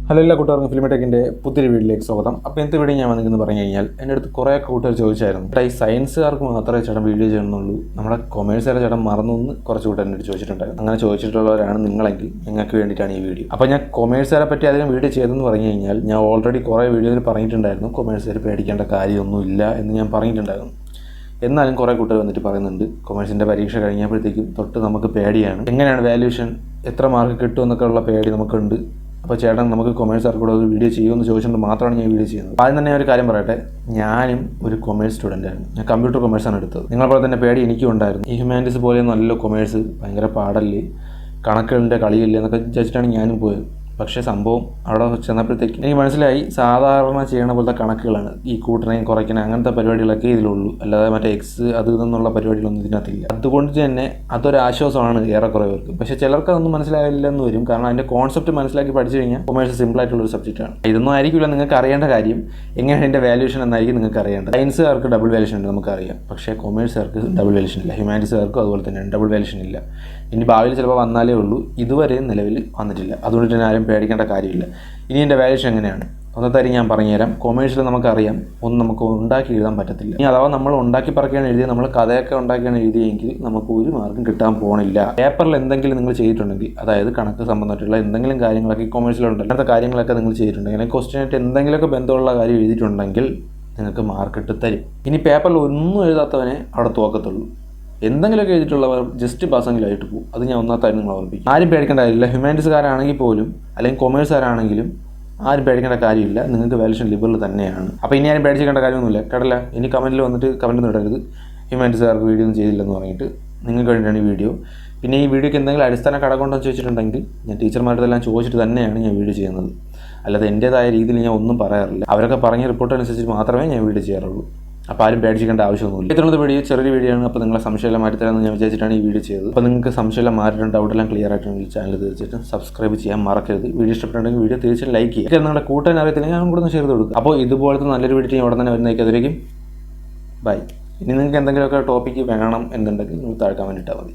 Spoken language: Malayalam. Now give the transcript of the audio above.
ഹലോ എല്ലാ കൂട്ടുകാർക്കും ഫിലിമെടെക്കിൻ്റെ പുതിയൊരു വീഡിയോയിലേക്ക് സ്വാഗതം. അപ്പോൾ ഇന്നത്തെ വീഡിയോ ഞാൻ വന്നിരിക്കുന്നത് പറഞ്ഞു കഴിഞ്ഞാൽ എൻ്റെ അടുത്ത് കുറേ കൂട്ടുകാർ ചോദിച്ചായിരുന്നു, ഈ സയൻസുകാർക്ക് മാത്രമേ ചേട്ടൻ വീഡിയോ ചെയ്യണമെന്നുള്ളൂ, നമ്മുടെ കൊമേഴ്സുകാരെ ചേട്ടൻ മറന്നു എന്ന് കുറച്ച് കൂട്ടുകാർ എന്നോട് ചോദിച്ചിട്ടുണ്ടായിരുന്നു. അങ്ങനെ ചോദിച്ചിട്ടുള്ളവരാണ് നിങ്ങളെങ്കിൽ നിങ്ങൾക്ക് വേണ്ടിയിട്ടാണ് ഈ വീഡിയോ. അപ്പോൾ ഞാൻ കൊമേഴ്സുകാരെ പറ്റി അധികം വീഡിയോ ചെയ്തതെന്ന് പറഞ്ഞു കഴിഞ്ഞാൽ ഞാൻ ഓൾറെഡി കുറേ വീഡിയോയിൽ പറഞ്ഞിട്ടുണ്ടായിരുന്നു കൊമേഴ്സുകാർ പേടിക്കേണ്ട കാര്യമൊന്നുമില്ല എന്ന് ഞാൻ പറഞ്ഞിട്ടുണ്ടായിരുന്നു. എന്നാലും കുറേ കൂട്ടുകാർ വന്നിട്ട് പറയുന്നുണ്ട് കൊമേഴ്സിൻ്റെ പരീക്ഷ കഴിഞ്ഞപ്പോഴത്തേക്കും തൊട്ട് നമുക്ക് പേടിയാണ്, എങ്ങനെയാണ് വാല്യൂഷൻ, എത്ര മാർക്ക് കിട്ടുമെന്നൊക്കെ ഉള്ള പേടി നമുക്കുണ്ട്. അപ്പോൾ ചേട്ടൻ നമുക്ക് കൊമേഴ്സുകാർക്ക് കൂടെ ഒരു വീഡിയോ ചെയ്യുമെന്ന് ചോദിച്ചുകൊണ്ട് മാത്രമാണ് ഞാൻ വീഡിയോ ചെയ്യുന്നത്. ആദ്യം തന്നെ ഒരു കാര്യം പറയട്ടെ, ഞാനും ഒരു കൊമേഴ്സ് സ്റ്റുഡൻ്റായിരുന്നു. ഞാൻ കമ്പ്യൂട്ടർ കൊമേഴ്സാണ് എടുത്തത്. നിങ്ങളെപ്പോലെ തന്നെ പേടി എനിക്കും ഉണ്ടായിരുന്നു. ഈ ഹ്യൂമാനിറ്റീസ് പോലെയൊന്നും അല്ലല്ലോ കൊമേഴ്സ്, ഭയങ്കര പാടല്ലേ, കണക്കുകളുടെ കളിയില്ലേ എന്നൊക്കെ വിചാരിച്ചിട്ടാണ് ഞാനും പോയത്. പക്ഷേ സംഭവം അവിടെ ചെന്നപ്പോഴത്തേക്ക് എനിക്ക് മനസ്സിലായി സാധാരണ ചെയ്യണ പോലത്തെ കണക്കുകളാണ്, ഈ കൂട്ടണയും കുറയ്ക്കണ അങ്ങനത്തെ പരിപാടികളൊക്കെ ഇതിലുള്ളൂ, അല്ലാതെ മറ്റേ എക്സ് അത് ഇതെന്നുള്ള പരിപാടികളൊന്നും ഇതിനകത്തില്ല. അതുകൊണ്ട് തന്നെ അതൊരാശ്വാസമാണ് ഏറെക്കുറെ പേർക്ക്. പക്ഷേ ചിലർക്ക് അതൊന്നും മനസ്സിലായില്ലെന്ന് വരും, കാരണം അതിൻ്റെ കോൺസെപ്റ്റ് മനസ്സിലാക്കി പഠിച്ചു കഴിഞ്ഞാൽ കൊമേഴ്സ് സിമ്പിളായിട്ടുള്ളൊരു സബ്ജക്റ്റാണ്. ഇതൊന്നും ആയിരിക്കില്ല നിങ്ങൾക്ക് അറിയേണ്ട കാര്യം, എങ്ങനെയാണ് ഇതിൻ്റെ വാല്യൂഷൻ എന്നായിരിക്കും നിങ്ങൾക്ക് അറിയേണ്ടത്. സയൻസുകാർക്ക് ഡബിൾ വാല്യൂഷൻ ഉണ്ട് നമുക്കറിയാം, പക്ഷേ കൊമേഴ്സുകാർക്ക് ഡബിൾ വാല്യൂഷൻ ഇല്ല. ഹ്യൂമാനിറ്റീസുകാർക്കും അതുപോലെ തന്നെയാണ്, ഡബിൾ വാല്യൂഷൻ ഇല്ല. ഇനി ഭാവിയിൽ ചിലപ്പോൾ വന്നാലേ ഉള്ളൂ, ഇതുവരെ നിലവിൽ വന്നിട്ടില്ല. അതുകൊണ്ട് തന്നെ ആരും പേടിക്കേണ്ട കാര്യമില്ല. ഇനി എൻ്റെ വാല്യൂഷൻ എങ്ങനെയാണ് ഒന്നത്തെ കാര്യം ഞാൻ പറഞ്ഞുതരാം. കൊമേഴ്സിൽ നമുക്കറിയാം ഒന്നും നമുക്ക് ഉണ്ടാക്കി എഴുതാൻ പറ്റത്തില്ല. ഇനി അഥവാ നമ്മൾ ഉണ്ടാക്കി പറക്കുകയാണ് എഴുതിയത്, നമ്മൾ കഥയൊക്കെ ഉണ്ടാക്കിയാണ് എഴുതിയെങ്കിൽ നമുക്ക് ഒരു മാർക്കും കിട്ടാൻ പോകണില്ല. പേപ്പറിൽ എന്തെങ്കിലും നിങ്ങൾ ചെയ്തിട്ടുണ്ടെങ്കിൽ, അതായത് കണക്ക് സംബന്ധമായിട്ടുള്ള എന്തെങ്കിലും കാര്യങ്ങളൊക്കെ കൊമേഴ്സിലുണ്ട്, അങ്ങനത്തെ കാര്യങ്ങളൊക്കെ നിങ്ങൾ ചെയ്തിട്ടുണ്ടെങ്കിൽ, അല്ലെങ്കിൽ ക്വസ്റ്റ്യനായിട്ട് എന്തെങ്കിലുമൊക്കെ ബന്ധമുള്ള കാര്യം എഴുതിയിട്ടുണ്ടെങ്കിൽ നിങ്ങൾക്ക് മാർക്ക് ഇട്ട് തരും. ഇനി പേപ്പറിൽ ഒന്നും എഴുതാത്തവനെ അവിടെ തോക്കത്തുള്ളൂ. എന്തെങ്കിലുമൊക്കെ എഴുതിയിട്ടുള്ളവർ ജസ്റ്റ് പാസ്സെങ്കിലും ആയിട്ട് പോകും. അത് ഞാൻ ഒന്നാമത്തായി നിങ്ങൾ ഓർമ്മിപ്പിക്കും. ആരും പേടിക്കേണ്ട കാര്യമില്ല. ഹ്യൂമാനിറ്റീസുകാരാണെങ്കിൽ പോലും അല്ലെങ്കിൽ കൊമേഴ്സുകാരാണെങ്കിലും ആരും പേടിക്കേണ്ട കാര്യമില്ല, നിങ്ങൾക്ക് വാല്യൂഷൻ ലിബറൽ തന്നെയാണ്. അപ്പോൾ ഇനി ആരും പേടിക്കേണ്ട കാര്യമൊന്നുമില്ല കേട്ടല്ല. ഇനി കമൻറ്റിൽ വന്നിട്ട് കമൻറ്റ് ഇടരുത് ഹ്യൂമാനിറ്റീസുകാർക്ക് വീഡിയോ ഒന്നും ചെയ്തില്ലെന്ന് പറഞ്ഞിട്ട്. നിങ്ങൾക്ക് വേണ്ടിയിട്ടാണ് ഈ വീഡിയോ. പിന്നെ ഈ വീഡിയോയ്ക്ക് എന്തെങ്കിലും അടിസ്ഥാന ഘടകമുണ്ടോ എന്ന് ചോദിച്ചിട്ടുണ്ടെങ്കിൽ ഞാൻ ടീച്ചർമാരുടെല്ലാം ചോദിച്ചിട്ട് തന്നെയാണ് ഞാൻ വീഡിയോ ചെയ്യുന്നത്, അല്ലാതെ എൻ്റേതായ രീതിയിൽ ഞാൻ ഒന്നും പറയാറില്ല. അവരൊക്കെ പറഞ്ഞ റിപ്പോർട്ട് അനുസരിച്ച് മാത്രമേ ഞാൻ വീഡിയോ ചെയ്യാറുള്ളൂ. അപ്പോൾ ആരും പേടിക്കേണ്ട ആവശ്യമൊന്നുമില്ല. ഇത്രയുള്ള വീഡിയോ ചെറിയൊരു വീഡിയോ ആണ്. അപ്പോൾ നിങ്ങളെ സംശയമെല്ലാം മാറ്റിത്തരാമെന്ന് ഞാൻ വിചാരിച്ചിട്ടാണ് ഈ വീഡിയോ ചെയ്തത്. അപ്പോൾ നിങ്ങൾക്ക് സംശയമെല്ലാം മാറിയിട്ടുണ്ട്, ഡൗട്ടെല്ലാം ക്ലിയർ ആയിട്ടുണ്ടെങ്കിൽ ചാനൽ തീർച്ചയായിട്ടും സബ്സ്ക്രൈബ് ചെയ്യാൻ മറക്കരുത്. വീഡിയോ ഇഷ്ടപ്പെട്ടുണ്ടെങ്കിൽ വീഡിയോ തീർച്ചയായും ലൈക്ക് ചെയ്യുക. നിങ്ങളുടെ കൂട്ടാൻ അറിയത്തില്ലെങ്കിൽ ഞാൻ കൂടെ ഒന്ന് ഷെയർ ചെയ്ത് കൊടുക്കുക. അപ്പോൾ ഇതുപോലത്തെ നല്ലൊരു വീഡിയോ ഞാൻ ഉടനെ തന്നെ വരുന്നതായിരിക്കും. ബൈ. ഇനി നിങ്ങൾക്ക് എന്തെങ്കിലുമൊക്കെ ടോപ്പിക്ക് വേണം എന്നുണ്ടെങ്കിൽ നിങ്ങൾ താഴെ കമൻറ്റ് ഇട്ടാൽ മതി.